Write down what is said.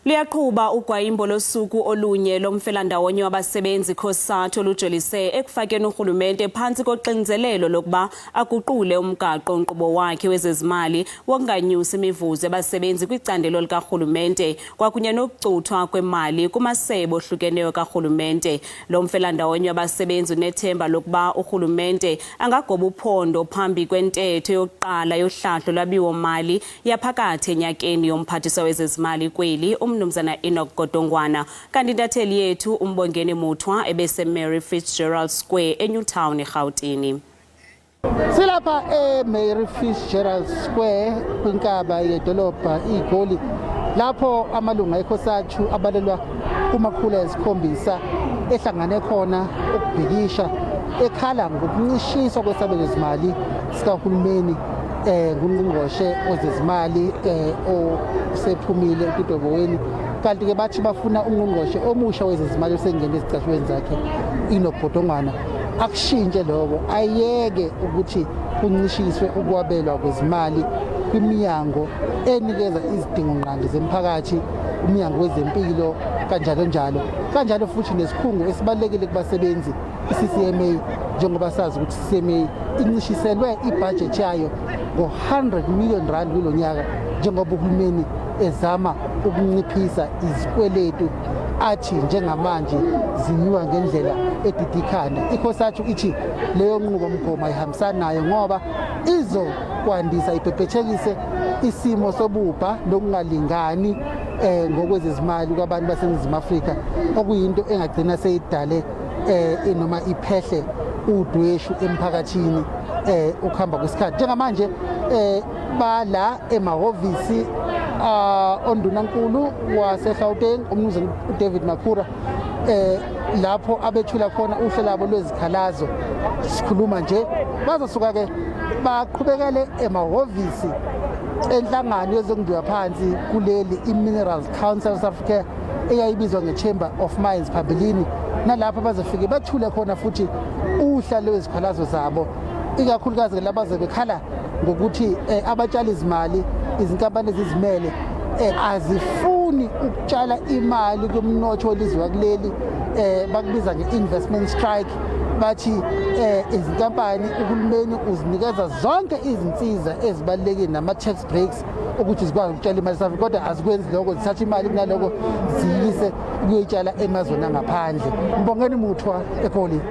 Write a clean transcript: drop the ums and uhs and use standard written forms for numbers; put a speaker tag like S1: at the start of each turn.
S1: Liyaqhuba ugwayimbo losuku olunye lomfelandawonye wabasebenzi COSATU olujolise ekufakeni urhulumente phansi koxinzelelo lokuba aguqule umgaqo-nkqubo wakhe wezezimali wokunganyusi imivuzo yabasebenzi kwicandelo likarhulumente kwakunye nokucuthwa kwemali kumasebe ohlukeneyo karhulumente. Lo mfelandawonye wabasebenzi unethemba lokuba urhulumente angagoba uphondo phambi kwentetho yokuqala yohlahlo lwabiwo-mali yaphakathi enyakeni yomphathiswa wezezimali kweli Mnumzana Enoch Godongwana. Kanti intatheli yethu uMbongeni Muthwa ebeseMary Fitzgerald Square eNewtown eGauteng.
S2: Silapha eMary Fitzgerald Square kwinkaba yedolobha iGoli lapho amalunga eCOSATU abalelwa kuma-700 ehlangane khona ukubhikisha ekhala ngokuncishiswa kwesabelozimali sikahulumeni ngungqongqoshe wezezimali osephumile uTudoboweni, kanti ke bathi bafuna ungqongqoshe omusha wezezimali osengene ezicashweni zakhe Enoch Godongwana akushintshe lokho, ayeke ukuthi kuncishiswe ukwabelwa kwezimali kwiminyango enikeza izidingo ngqangi zemphakathi, uMnyango wezempilo kanjalo futhi nesikhungo esibalekile kubasebenzi iCCMA, njengoba sazi ukuthi iCCMA incishiselwe ibudget yayo ngo-R100 million kulo nyaka, njengoba uhulumeni ezama ukunciphisa izikweletu athi njengamanje zinyuka ngendlela edidikhanda. iCOSATU ithi leyo nqubomgomo ayihambisani nayo ngoba izokwandisa ibhebhethekise isimo sobubha lokungalingani ngokwezezimali kwabantu baseNingizimu Afrika, okuyinto engagcina seyidale noma iphehle udweshu emphakathini ukuhamba kwesikhathi. Njengamanje bala emahhovisi ondunankulu waseGauteng uMnumzane David Makhura lapho abethula khona uhlelo lwabo lwezikhalazo. Sikhuluma nje bazosuka ke baqhubekele emahhovisi enhlangano yezokudliwa phansi kuleli iMinerals Council of South Africa eyayibizwa ngeChamber of Mines phambilini, nalapho bazofike bathule khona futhi uhlelo lwezikhalazo zabo, ikakhulukazi laba bekhala ngokuthi abatshali izimali, izinkampani ezizimele azifuni ukutshala imali kumnotho welizwe wakuleli, bakubiza nge-investment strike. Bathi izinkampani uhulumeni uzinikeza zonke izinsiza ezibalulekile nama-tax breaks ukuthi zikwazi ukutshala imali safi, kodwa azikwenzi lokho, zithatha imali kunaloko ziyise ukuyoyitshala emazweni angaphandle. Mbongeni Muthwa eGoli.